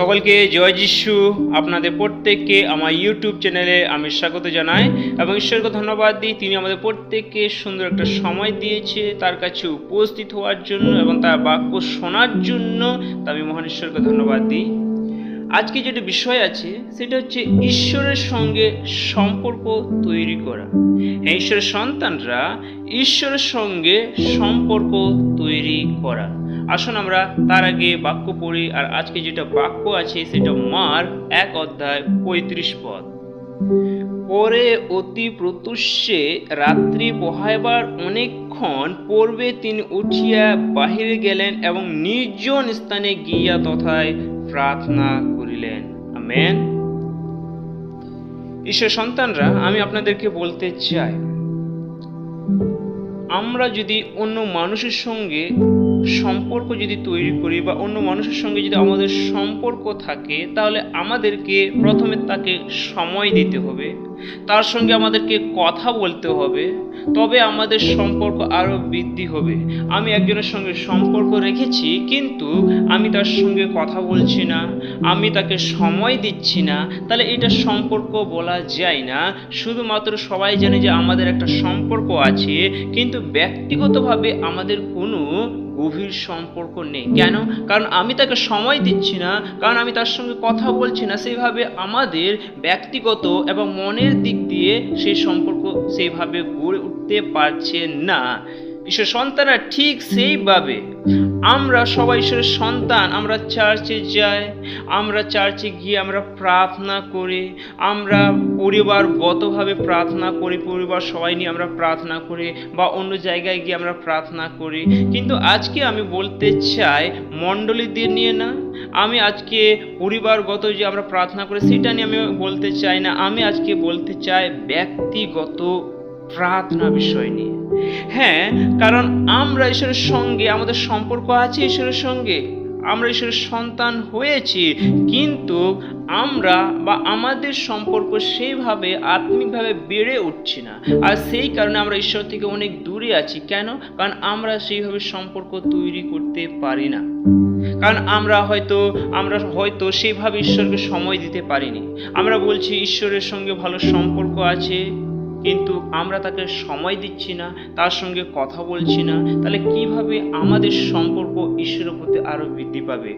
সকলকে জয় যিশু। আপনাদের প্রত্যেককে আমার ইউটিউব চ্যানেলে আমি স্বাগত জানাই এবং ঈশ্বরকে ধন্যবাদ দিই। তিনি আমাদের প্রত্যেককে সুন্দর একটা সময় দিয়েছে তার কাছে উপস্থিত হওয়ার জন্য এবং তার বাক্য শোনার জন্য। তা আমি মহান ঈশ্বরকে ধন্যবাদ দিই। আজকে যেটা বিষয় আছে সেটা হচ্ছে ঈশ্বরের সঙ্গে সম্পর্ক তৈরি করা। হ্যাঁ, ঈশ্বরের সন্তানরা ঈশ্বরের সঙ্গে সম্পর্ক তৈরি করা। আসুন আমরা তার আগে বাক্য পড়ি। আর আজকে যেটা বাক্য আছে সেটা মার্ক 1:35। পরে অতি প্রত্যুষে রাত্রি পোহাইবার অনেকক্ষণ পূর্বে তিনি উঠিয়া বাহিরে গেলেন এবং নির্জন স্থানে গিয়া তথায় প্রার্থনা করিলেন। আমেন। ঈশ্বর সন্তানরা, আমি আপনাদেরকে বলতে চাই, আমরা যদি অন্য মানুষের সঙ্গে সম্পর্ক যদি তৈরি করি বা অন্য মানুষের সঙ্গে যদি আমাদের সম্পর্ক থাকে, তাহলে আমাদেরকে প্রথমে তাকে সময় দিতে হবে, তার সঙ্গে আমাদেরকে কথা বলতে হবে, তবে আমাদের সম্পর্ক আরও বৃদ্ধি হবে। আমি একজনের সঙ্গে সম্পর্ক রেখেছি কিন্তু আমি তার সঙ্গে কথা বলছি না, আমি তাকে সময় দিচ্ছি না, তাহলে এটা সম্পর্ক বলা যায় না। শুধুমাত্র সবাই জানে যে আমাদের একটা সম্পর্ক আছে, কিন্তু ব্যক্তিগতভাবে আমাদের কোনো গভীর সম্পর্ক নেই। কেন? কারণ আমি তাকে সময় দিচ্ছি না, কারণ আমি তার সঙ্গে কথা বলছি না। সেইভাবে আমাদের ব্যক্তিগত এবং মনের দিক দিয়ে সেই সম্পর্ক সেইভাবে গড়ে উঠতে পারছে না। ঈশ্বর সন্তানরা ঠিক সেইভাবে আমরা সবাই ঈশ্বরের সন্তান, আমরা চার্চে যাই, আমরা চার্চে গিয়ে আমরা প্রার্থনা করি, আমরা পরিবারগতভাবে প্রার্থনা করি, পরিবার সবাই নিয়ে আমরা প্রার্থনা করি, বা অন্য জায়গায় গিয়ে আমরা প্রার্থনা করি। কিন্তু আজকে আমি বলতে চাই মণ্ডলীদের নিয়ে না, আমি আজকে পরিবারগত যে আমরা প্রার্থনা করি সেটা নিয়ে আমি বলতে চাই না, আমি আজকে বলতে চাই ব্যক্তিগত প্রার্থনা বিষয় নিয়ে। হ্যাঁ, কারণ আমরা ঈশ্বরের সঙ্গে আমাদের সম্পর্ক আছে, ঈশ্বরের সঙ্গে আমরা ঈশ্বরের সন্তান হয়েছি, কিন্তু আমরা বা আমাদের সম্পর্ক সেইভাবে আত্মিকভাবে বেড়ে উঠছি না। আর সেই কারণে আমরা ঈশ্বর থেকে অনেক দূরে আছি। কেন? কারণ আমরা সেইভাবে সম্পর্ক তৈরি করতে পারি না, কারণ আমরা হয়তো সেইভাবে ঈশ্বরকে সময় দিতে পারিনি। আমরা বলছি ঈশ্বরের সঙ্গে ভালো সম্পর্ক আছে, কিন্তু আমরা তাকে সময় দিচ্ছি না, তার সঙ্গে কথা বলছি না। তাহলে কিভাবে আমাদের সম্পর্ক ঈশ্বরের প্রতি আরো বৃদ্ধি পাবে?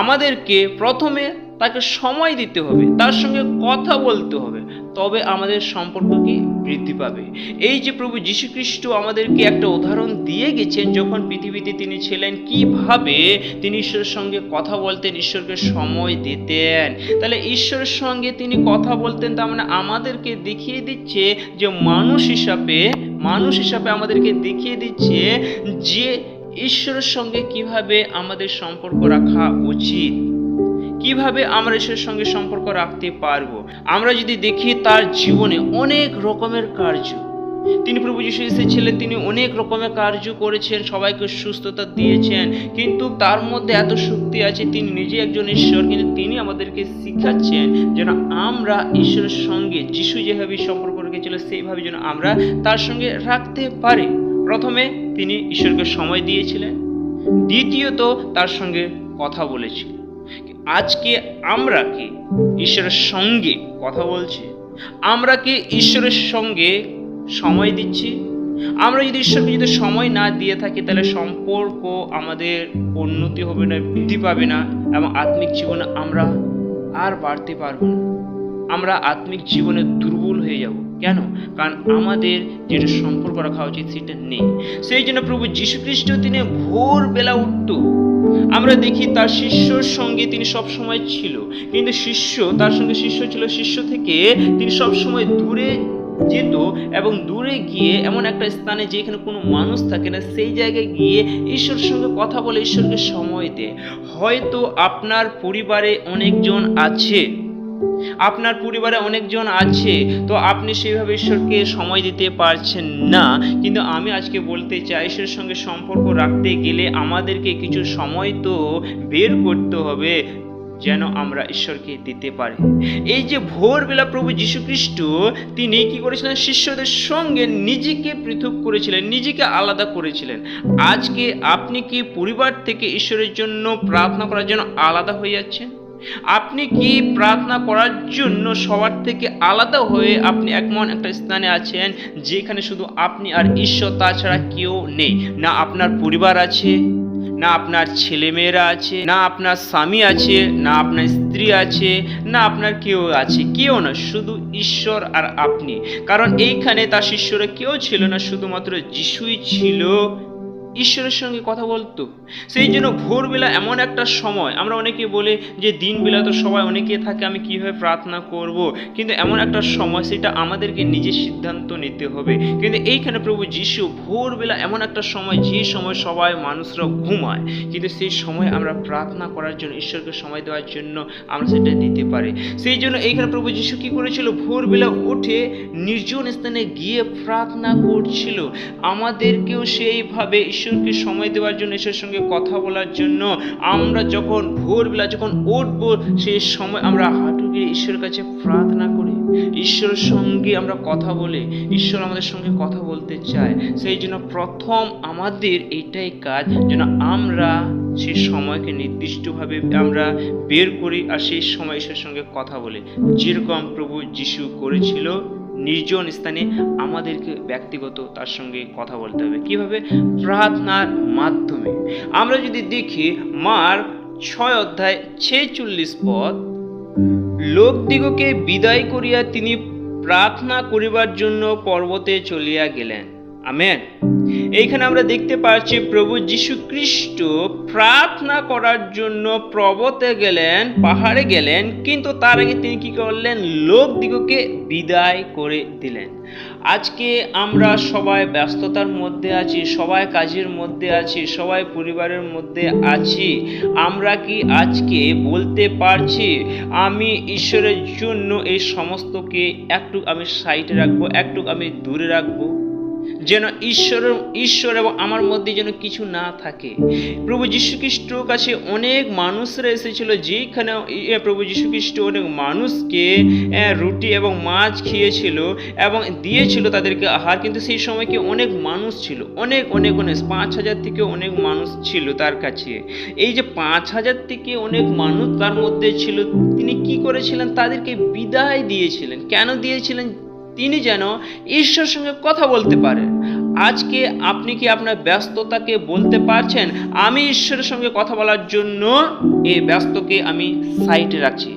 আমাদেরকে প্রথমে তাকে সময় দিতে হবে, তার সঙ্গে কথা বলতে হবে, তবে আমাদের সম্পর্ক কি বৃদ্ধি পাবে। এই যে প্রভু যীশু খ্রিস্ট আমাদেরকে একটা উদাহরণ দিয়ে গেছেন, যখন পৃথিবীতে তিনি ছিলেন, কিভাবে তিনি ঈশ্বরের সঙ্গে কথা বলতেন, ঈশ্বরকে সময় দিতেন। তাহলে ঈশ্বরের সঙ্গে তিনি কথা বলতেন, তার মানে আমাদেরকে দেখিয়ে দিচ্ছে যে মানুষ হিসাবে আমাদেরকে দেখিয়ে দিচ্ছে যে ঈশ্বরের সঙ্গে কিভাবে আমাদের সম্পর্ক রাখা উচিত, কিভাবে আমরা ঈশ্বরের সঙ্গে সম্পর্ক রাখতে পারবো। আমরা যদি দেখি তার জীবনে অনেক রকমের কার্য, তিনি প্রভু যীশু এসেছিলেন, তিনি অনেক রকমের কার্য করেছেন, সবাইকে সুস্থতা দিয়েছেন, কিন্তু তার মধ্যে এত শক্তি আছে। তিনি নিজে একজন ঈশ্বর, কিন্তু তিনি আমাদেরকে শিখাচ্ছেন যেন আমরা ঈশ্বরের সঙ্গে যীশু যেভাবে সম্পর্ক রেখেছিল সেইভাবে যেন আমরা তার সঙ্গে রাখতে পারি। প্রথমে তিনি ঈশ্বরকে সময় দিয়েছিলেন, দ্বিতীয়ত তার সঙ্গে কথা বলেছিলেন। আজকে আমরা কি ঈশ্বরের সঙ্গে কথা বলছি? আমরা কি ঈশ্বরের সঙ্গে সময় দিচ্ছি? আমরা যদি ঈশ্বরকে যদি সময় না দিয়ে থাকি, তাহলে সম্পর্ক আমাদের উন্নতি হবে না, বৃদ্ধি পাবে না, এবং আত্মিক জীবনে আমরা আর বাড়তে পারবো না। আমরা আত্মিক জীবনে দুর্বল হয়ে যাব। কেন? কারণ আমাদের যেটা সম্পর্ক রাখা উচিত সেটা নেই। সেই জন্য প্রভু যীশু খ্রিস্ট তিনি ভোরবেলা উঠত। আমরা দেখি তার শিষ্যর সঙ্গে তিনি সব সময় ছিল, কিন্তু তার সঙ্গে শিষ্য ছিল, শিষ্য থেকে তিনি সব সময় দূরে যেত এবং দূরে গিয়ে এমন একটা স্থানে যেখানে কোনো মানুষ থাকে না, সেই জায়গায় গিয়ে ঈশ্বরের সঙ্গে কথা বলে, ঈশ্বরকে সময় দেয়। হয়তো আপনার পরিবারে অনেকজন আছে, তো আপনি সেইভাবে ঈশ্বরকে সময় দিতে পারছেন না। কিন্তু আমি আজকে বলতে চাই, ঈশ্বরের সঙ্গে সম্পর্ক রাখতে গেলে আমাদেরকে কিছু সময় তো বের করতে হবে যেন আমরা ঈশ্বরকে দিতে পারি। এই যে ভোরবেলা প্রভু যীশু খ্রিস্ট তিনি কি করেছিলেন? শিষ্যদের সঙ্গে নিজেকে পৃথক করেছিলেন, নিজেকে আলাদা করেছিলেন। আজকে আপনি কি পরিবার থেকে ঈশ্বরের জন্য প্রার্থনা করার জন্য আলাদা হয়ে যাচ্ছেন? আপনি কি প্রার্থনা করার জন্য সবার থেকে আলাদা হয়ে আপনি এমন একটা স্থানে আছেন যেখানে শুধু আপনি আর ঈশ্বর, তাছাড়া কেউ নেই? না আপনার পরিবার আছে, না আপনার ছেলেমেয়েরা আছে, না আপনার স্বামী আছে, না আপনার স্ত্রী আছে, না আপনার কেউ আছে, কেউ না, শুধু ঈশ্বর আর আপনি। কারণ এইখানে তার শিষ্যরা কেউ ছিল না, শুধুমাত্র যিশুই ছিল, ঈশ্বরের সঙ্গে কথা বলতো। সেই জন্য ভোরবেলা এমন একটা সময়, আমরা অনেকে বলে যে দিনবেলা তো সবাই অনেকে থাকে, আমি কিভাবে প্রার্থনা করব, কিন্তু এমন একটা সময়, সেটা আমাদেরকে নিজের সিদ্ধান্ত নিতে হবে। কিন্তু এইখানে প্রভু যিশু ভোরবেলা এমন একটা সময়, যে সময় সবাই মানুষরা ঘুমায়, কিন্তু সেই সময় আমরা প্রার্থনা করার জন্য, ঈশ্বরকে সময় দেওয়ার জন্য আমরা সেটা দিতে পারি। সেই জন্য এইখানে প্রভু যিশু কি করেছিল? ভোরবেলা উঠে নির্জন স্থানে গিয়ে প্রার্থনা করছিল। আমাদেরকেও সেইভাবে ঈশ্বরকে সময় দেওয়ার জন্য, ঈশ্বরের সঙ্গে কথা বলার জন্য, আমরা যখন ভোরবেলা যখন উঠবো, সেই সময় আমরা হাঁটু গেড়ে ঈশ্বরের কাছে প্রার্থনা করি, ঈশ্বরের সঙ্গে আমরা কথা বলে, ঈশ্বর আমাদের সঙ্গে কথা বলতে চায়। সেই জন্য প্রথম আমাদের এইটাই কাজ, যেন আমরা সেই সময়কে নির্দিষ্টভাবে আমরা বের করি আর সেই সময় ঈশ্বরের সঙ্গে কথা বলি, যেরকম প্রভু যিশু করেছিল। নির্জন স্থানে আমাদেরকে ব্যক্তিগত তার সঙ্গে কথা বলতে হবে। কিভাবে? প্রার্থনার মাধ্যমে। আমরা যদি দেখি মার্ক 6:46, লোকদিগকে বিদায় করিয়া তিনি প্রার্থনা করিবার জন্য পর্বতে চলিয়া গেলেন। আমেন। এইখানে আমরা দেখতে পাচ্ছি প্রভু যীশু খ্রিস্ট প্রার্থনা করার জন্য পর্বতে গেলেন, পাহাড়ে গেলেন, কিন্তু তার আগে তিনি কি করলেন? লোকদিগকে বিদায় করে দিলেন। আজকে আমরা সবাই ব্যস্ততার মধ্যে আছি, সবাই কাজের মধ্যে আছি, সবাই পরিবারের মধ্যে আছি। আমরা কি আজকে বলতে পারছি আমি ঈশ্বরের জন্য এই সমস্তকে একটু আমি সাইডে রাখবো, একটু আমি দূরে রাখবো, যেন ঈশ্বর এবং আমার মধ্যে যেন কিছু না থাকে? প্রভু যীশু খ্রিস্টর কাছে অনেক মানুষরা এসেছিল, যেখানে প্রভু যীশু খ্রিস্ট অনেক মানুষকে রুটি এবং মাছ খেয়েছিল এবং দিয়েছিল তাদেরকে আহার। কিন্তু সেই সময় কি অনেক মানুষ ছিল, অনেক 5,000 থেকে অনেক মানুষ ছিল তার কাছে। এই যে 5,000 থেকে অনেক মানুষ তার মধ্যে ছিল, তিনি কি করেছিলেন? তাদেরকে বিদায় দিয়েছিলেন। কেন দিয়েছিলেন? তিনি যেন ঈশ্বরের সঙ্গে কথা বলতে পারেন। আজকে আপনি কি আপনার ব্যস্ততাকে বলতে পারছেন আমি ঈশ্বরের সঙ্গে কথা বলার জন্য এই ব্যস্তকে আমি সাইডে রাখছি?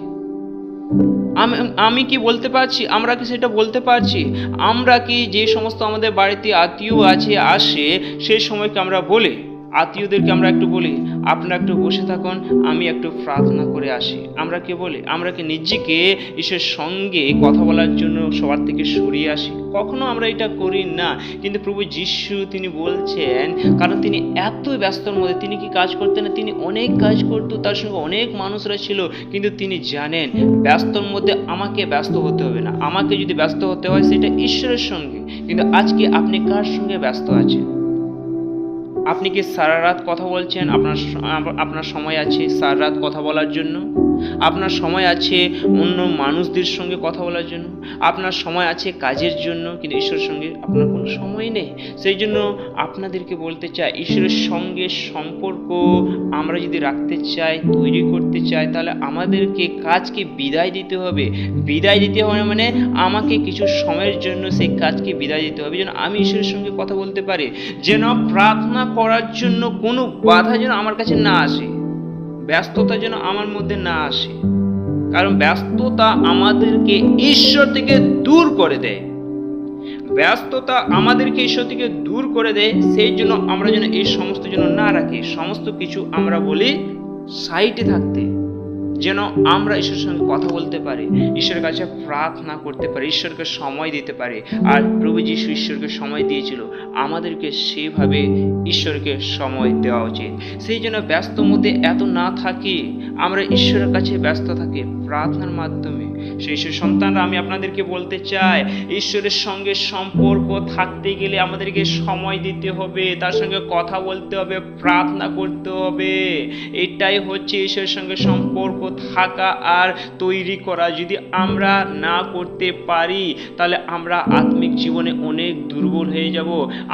আমি কি বলতে পারছি? আমরা কি সেটা বলতে পারছি? আমরা কি যে সমস্ত আমাদের বাড়িতে আত্মীয় আসে সেই সময়কে আমরা বলি, আত্মীয়দেরকে আমরা একটু বলি আপনারা একটু বসে থাকুন, আমি একটু প্রার্থনা করে আসি? আমরা কি বলি? আমরা কি নিজেকে ঈশ্বরের সঙ্গে কথা বলার জন্য সবার থেকে সরিয়ে আসি? কখনো আমরা এটা করি না। কিন্তু প্রভু যিশু তিনি বলছেন, কারণ তিনি এত ব্যস্তর মধ্যে, তিনি কি কাজ করতেন না? তিনি অনেক কাজ করতো, তার সঙ্গে অনেক মানুষরা ছিল, কিন্তু তিনি জানেন ব্যস্তর মধ্যে আমাকে ব্যস্ত হতে হবে না। আমাকে যদি ব্যস্ত হতে হয় সেটা ঈশ্বরের সঙ্গে। কিন্তু আজকে আপনি কার সঙ্গে ব্যস্ত আছেন? আপনি কি সারা রাত কথা বলছেন? আপনার সময় আছে সারা রাত কথা বলার জন্য? আপনার সময় আছে অন্য মানুষদের সঙ্গে কথা বলার জন্য? আপনার সময় আছে কাজের জন্য, কিন্তু ঈশ্বরের সঙ্গে আপনার কোনো সময় নেই। সেই জন্য আপনাদেরকে বলতে চাই, ঈশ্বরের সঙ্গে সম্পর্ক আমরা যদি রাখতে চাই, তৈরি করতে চাই, তাহলে আমাদেরকে কাজকে বিদায় দিতে হবে। বিদায় দিতে হবে মানে আমাকে কিছু সময়ের জন্য সেই কাজকে বিদায় দিতে হবে, যেন আমি ঈশ্বরের সঙ্গে কথা বলতে পারি, যেন প্রার্থনা করার জন্য কোনো বাধা যেন আমার কাছে না আসে, ব্যস্ততা যেন আমার মধ্যে না আসে। কারণ ব্যস্ততা আমাদেরকে ঈশ্বর থেকে দূর করে দেয়, ব্যস্ততা আমাদেরকে ঈশ্বর থেকে দূর করে দেয়। সেই জন্য আমরা যেন এই সমস্ত যেন না রাখি, সমস্ত কিছু আমরা বলি সাইডে থাকতে, যেন আমরা ঈশ্বরের সঙ্গে কথা বলতে পারি, ঈশ্বরের কাছে প্রার্থনা করতে পারি, ঈশ্বরকে সময় দিতে পারি। আর প্রভু যীশু ঈশ্বরকে সময় দিয়েছিল, আমাদেরকে সেভাবে ঈশ্বরকে সময় দেওয়া উচিত। সেই জন্য ব্যস্ত মধ্যে এত না থাকি, আমরা ঈশ্বরের কাছে ব্যস্ত থাকি প্রার্থনার মাধ্যমে। সেই সন্তানরা আমি আপনাদেরকে বলতে চাই, ঈশ্বরের সঙ্গে সম্পর্ক থাকতে গেলে আমাদেরকে সময় দিতে হবে, তার সঙ্গে কথা বলতে হবে, প্রার্থনা করতে হবে। এটাই হচ্ছে ঈশ্বরের সঙ্গে সম্পর্ক থাকা আর তৈরি করা যদি আমরা না করতে পারি, তাহলে আমরা আত্মিক জীবনে অনেক দুর্বল হয়ে যাব।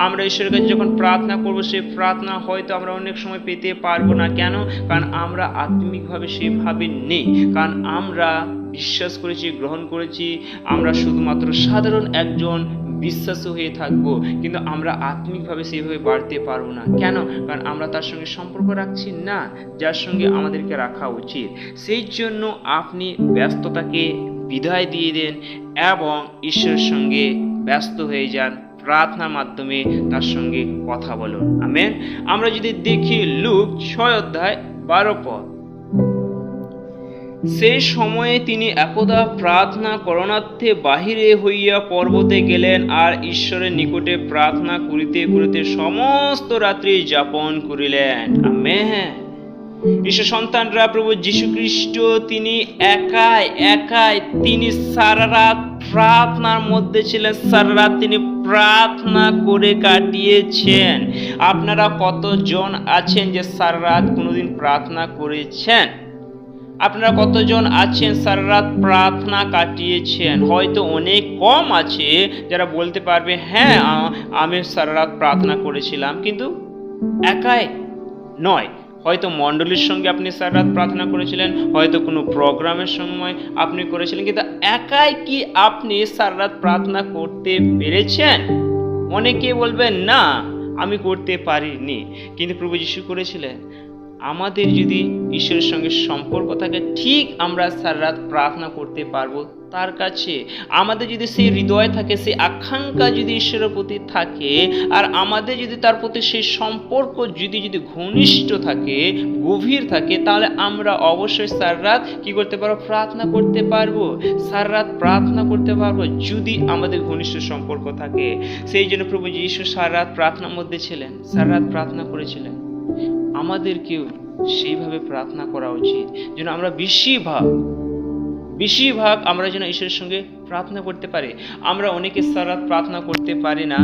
আমরা ঈশ্বরের কাছে যখন প্রার্থনা করব, সেই প্রার্থনা হয়তো আমরা অনেক সময় পেতে পারবো না। কেন? কারণ আমরা আত্মিকভাবে সেভাবে নেই। কারণ আমরা বিশ্বাস করেছি, গ্রহণ করেছি, আমরা শুধুমাত্র সাধারণ একজন বিশ্বাসী হয়ে থাকবো, কিন্তু আমরা আত্মিকভাবে সেইভাবে বাড়তে পারবো না। কেন? কারণ আমরা তার সঙ্গে সম্পর্ক রাখছি না, যার সঙ্গে আমাদেরকে রাখা উচিত। সেই জন্য আপনি ব্যস্ততাকে বিদায় দিয়ে দেন এবং ঈশ্বরের সঙ্গে ব্যস্ত হয়ে যান, প্রার্থনার মাধ্যমে তার সঙ্গে কথা বলুন। আমেন। আমরা যদি দেখি লুক 6:12, সেই সময়ে তিনি একদা প্রার্থনা করণার্থে বাহিরে হইয়া পর্বতে গেলেন, আর ঈশ্বরের নিকটে প্রার্থনা করিতে করিতে সমস্ত রাত্রি যাপন করিলেন। আমেন। ঈশ্বর সন্তানরা, প্রভু যীশু খ্রিস্ট তিনি একাই তিনি সারা রাত প্রার্থনার মধ্যে ছিলেন। সারা রাত তিনি প্রার্থনা করে কাটিয়েছেন। আপনারা কতজন আছেন যে সারা রাত কোনোদিন প্রার্থনা করেছেন? আপনারা কতজন আছেন সারা রাত প্রার্থনা কাটিয়েছেন? হয়তো অনেক কম আছে যারা বলতে পারবে, হ্যাঁ আমি সারা রাত প্রার্থনা করেছিলাম, কিন্তু একাই নয়। হয়তো মণ্ডলীর সঙ্গে আপনি সারা রাত প্রার্থনা করেছিলেন, হয়তো কোনো প্রোগ্রামের সময় আপনি করেছিলেন, কিন্তু একাই কি আপনি সারা রাত প্রার্থনা করতে পেরেছেন? অনেকে বলবেন, না আমি করতে পারিনি, কিন্তু প্রভু যীশু করেছিলেন। আমাদের যদি ঈশ্বরের সঙ্গে সম্পর্ক থাকে, ঠিক আমরা সারা রাত প্রার্থনা করতে পারবো তার কাছে। আমাদের যদি সেই হৃদয় থাকে, সেই আকাঙ্ক্ষা যদি ঈশ্বরের প্রতি থাকে, আর আমাদের যদি তার প্রতি সেই সম্পর্ক যদি ঘনিষ্ঠ থাকে, গভীর থাকে, তাহলে আমরা অবশ্যই সারা রাত কি করতে পারবো? প্রার্থনা করতে পারবো। সারা রাত প্রার্থনা করতে পারবো যদি আমাদের ঘনিষ্ঠ সম্পর্ক থাকে। সেই জন্য প্রভু যীশু সারা রাত প্রার্থনার মধ্যে ছিলেন, সারা রাত প্রার্থনা করেছিলেন। আমাদেরকেও সেইভাবে প্রার্থনা করা উচিত, যেন আমরা বেশিরভাগ আমরা যেন ঈশ্বরের সঙ্গে প্রার্থনা করতে পারি। আমরা অনেকে সারা রাত প্রার্থনা করতে পারি না,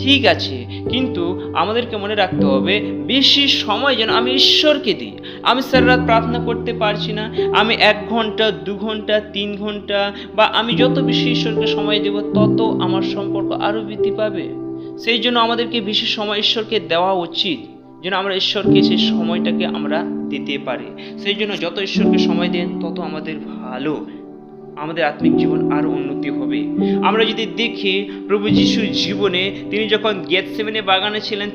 ঠিক আছে, কিন্তু আমাদেরকে মনে রাখতে হবে বেশি সময় যেন আমি ঈশ্বরকে দিই। আমি সারা রাত প্রার্থনা করতে পারছি না, আমি 1 ঘন্টা 2 ঘন্টা 3 ঘন্টা, বা আমি যত বেশি ঈশ্বরকে সময় দেব, তত আমার সম্পর্ক আরো বৃদ্ধি পাবে। সেই জন্য আমাদেরকে বেশি সময় ঈশ্বরকে দেওয়া উচিত, যেন আমরা ঈশ্বরকে সেই সময়টাকে আমরা দিতে পারি। সেই জন্য যত ঈশ্বরকে সময় দেন, তত আমাদের ভালো, আমাদের আত্মিক জীবন আরো উন্নতি হবে। আমরা যদি দেখি প্রভু যিশুর জীবনে, তিনি যখন গেতসেমানে বাগানে ছিলেন,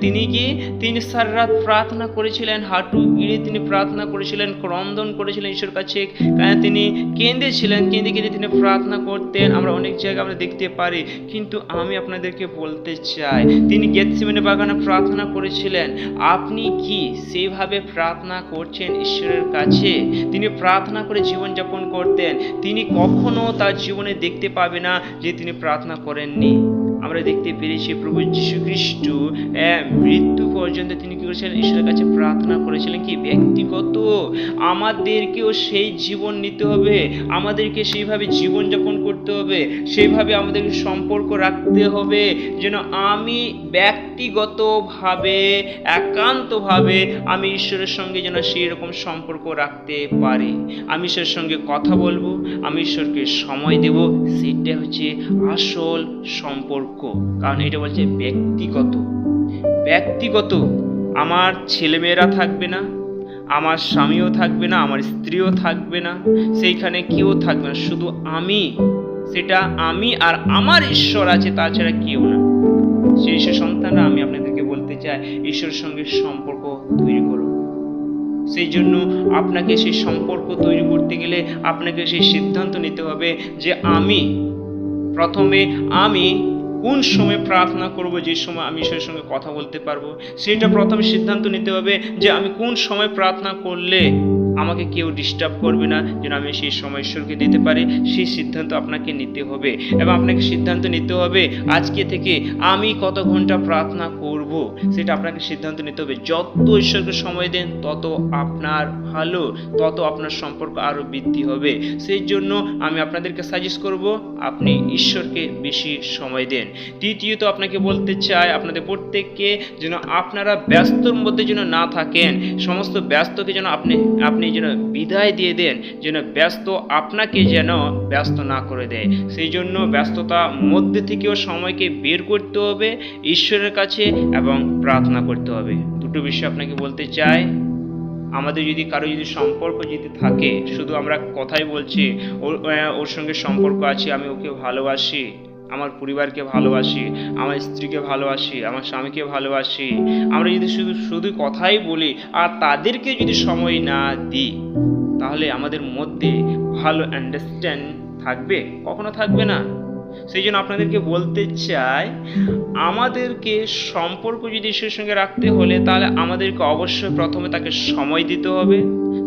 তিনি সারা রাত প্রার্থনা করেছিলেন, হাঁটু গিরে তিনি প্রার্থনা করেছিলেন, ক্রন্দন করেছিলেন ঈশ্বর কাছে, তিনি কেঁদে তিনি প্রার্থনা করতেন। আমরা অনেক জায়গায় আমরা দেখতে পারি, কিন্তু আমি আপনাদেরকে বলতে চাই, তিনি গেতসেমানে বাগানে প্রার্থনা করেছিলেন। আপনি কি সেইভাবে প্রার্থনা করছেন ঈশ্বরের কাছে? তিনি প্রার্থনা করে জীবনযাপন করতেন। তিনি কখনো তার জীবনে দেখতে পাবে না যে তিনি প্রার্থনা করেননি। আমরা দেখতে পেরেছি প্রভু যীশু খ্রিস্ট মৃত্যু পর্যন্ত তিনি কি করেছিলেন? ঈশ্বরের কাছে প্রার্থনা করেছিলেন। কি ব্যক্তিগত, আমাদেরকেও সেই জীবন নিতে হবে, আমাদেরকে সেইভাবে জীবনযাপন করতে হবে, সেইভাবে আমাদেরকে সম্পর্ক রাখতে হবে, যেন আমি ব্যক্তিগতভাবে একান্তভাবে আমি ঈশ্বরের সঙ্গে যেন সেই রকম সম্পর্ক রাখতে পারি। আমি ঈশ্বরের সঙ্গে কথা বলবো, আমি ঈশ্বরকে সময় দেব, সেটা হচ্ছে আসল সম্পর্ক। কারণ এটা বলছে ব্যক্তিগত। আমার ছেলেমেয়েরা থাকবে না, আমার স্বামীও থাকবে না, আমার স্ত্রীও থাকবে না, সেইখানে কেউ থাকবে না, শুধু আমি। সেটা আমি আর আমার ঈশ্বর আছে, তাছাড়া কেউ না। সেই সন্তানরা, আমি আপনাদেরকে বলতে চাই, ঈশ্বরের সঙ্গে সম্পর্ক তৈরি করুন। সেই জন্য আপনাকে সেই সম্পর্ক তৈরি করতে গেলে আপনাকে সেই সিদ্ধান্ত নিতে হবে যে প্রথমে আমি কোন সময় প্রার্থনা করব, যে সময় আমি ঈশ্বরের সঙ্গে কথা বলতে পারবো। সেটা প্রথমে সিদ্ধান্ত নিতে হবে যে আমি কোন সময় প্রার্থনা করলে আমাকে কেউ ডিস্টার্ব করবে না, যেন আমি সেই সময় ঈশ্বরকে দিতে পারি। সেই সিদ্ধান্ত আপনাকে নিতে হবে, এবং আপনাকে সিদ্ধান্ত নিতে হবে আজকে থেকে আমি কত ঘন্টা প্রার্থনা করব। করব সেটা আপনাকে সিদ্ধান্ত নিতে হবে। যত ঈশ্বরকে সময় দেন তত আপনার ভালো, তত আপনার সম্পর্ক আরও বৃদ্ধি হবে। সেই জন্য আমি আপনাদেরকে সাজেস্ট করব আপনি ঈশ্বরকে বেশি সময় দেন। তৃতীয়ত আপনাকে বলতে চাই আপনাদের প্রত্যেককে যেন আপনারা ব্যস্তর মধ্যে যেন না থাকেন, সমস্ত ব্যস্তকে যেন আপনি যেন বিদায় দিয়ে দেন, যেন ব্যস্ত আপনাকে যেন ব্যস্ত না করে দেয়। সেই জন্য ব্যস্ততার মধ্যে থেকেও সময়কে বের করতে হবে ঈশ্বরের কাছে এবং প্রার্থনা করতে হবে। দুটো বিষয় আপনাকে বলতে চাই। আমাদের যদি কারো যদি সম্পর্ক যদি থাকে, শুধু আমরা কথাই বলছি ওর সঙ্গে সম্পর্ক আছে, আমি ওকে ভালোবাসি, আমার পরিবারকে ভালোবাসি, আমার স্ত্রীকে ভালোবাসি, আমার স্বামীকে ভালোবাসি, আমরা যদি শুধু কথাই বলি আর তাদেরকে যদি সময় না দিই, তাহলে আমাদের মধ্যে ভালো আন্ডারস্ট্যান্ড থাকবে? কখনো থাকবে না। সেই জন্য আপনাদেরকে বলতে চাই আমাদেরকে সম্পর্ক যদি ঈশ্বরের সঙ্গে রাখতে হলে তাহলে আমাদেরকে অবশ্যই প্রথমে তাকে সময় দিতে হবে,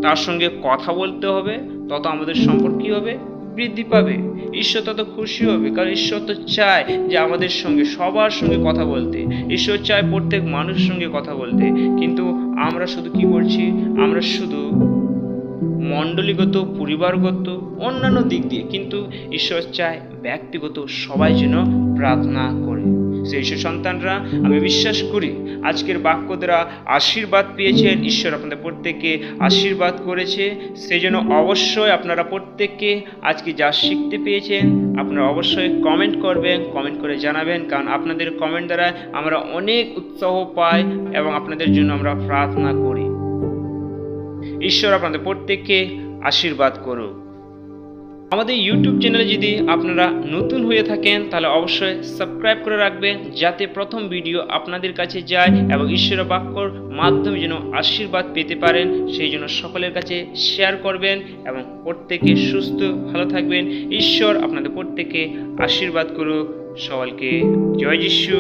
তার সঙ্গে কথা বলতে হবে, তত আমাদের সম্পর্ক কী হবে? বৃদ্ধি পাবে। ঈশ্বর তত খুশি হবে, কারণ ঈশ্বর তো চায় যে আমাদের সঙ্গে সবার সঙ্গে কথা বলতে, ঈশ্বর চায় প্রত্যেক মানুষের সঙ্গে কথা বলতে। কিন্তু আমরা শুধু কি করছি? আমরা শুধু মণ্ডলীগত, পরিবারগত, অন্যান্য দিক দিয়ে, কিন্তু ঈশ্বর চায় ব্যক্তিগত সবাই যেন প্রার্থনা করে। সেই সন্তানরা আমি বিশ্বাস করি আজকের বাক্য দ্বারা আশীর্বাদ পেয়েছেন, ঈশ্বর আপনাদের প্রত্যেককে আশীর্বাদ করেছে। সেই জন্য অবশ্যই আপনারা প্রত্যেককে আজকে যা শিখতে পেয়েছেন আপনারা অবশ্যই কমেন্ট করবেন, কমেন্ট করে জানাবেন, কারণ আপনাদের কমেন্ট দ্বারা আমরা অনেক উৎসাহ পাই এবং আপনাদের জন্য আমরা প্রার্থনা করি। ঈশ্বর আপনাদের প্রত্যেককে আশীর্বাদ করুক। আমাদের ইউটিউব চ্যানেলে যদি আপনারা নতুন হয়ে থাকেন তাহলে অবশ্যই সাবস্ক্রাইব করে রাখবেন, যাতে প্রথম ভিডিও আপনাদের কাছে যায় এবং ঈশ্বরের বাক্যর মাধ্যমে যেন আশীর্বাদ পেতে পারেন। সেই জন্য সকলের কাছে শেয়ার করবেন এবং প্রত্যেকে সুস্থ ভালো থাকবেন। ঈশ্বর আপনাদের প্রত্যেককে আশীর্বাদ করুক। সকলকে জয় যিশু।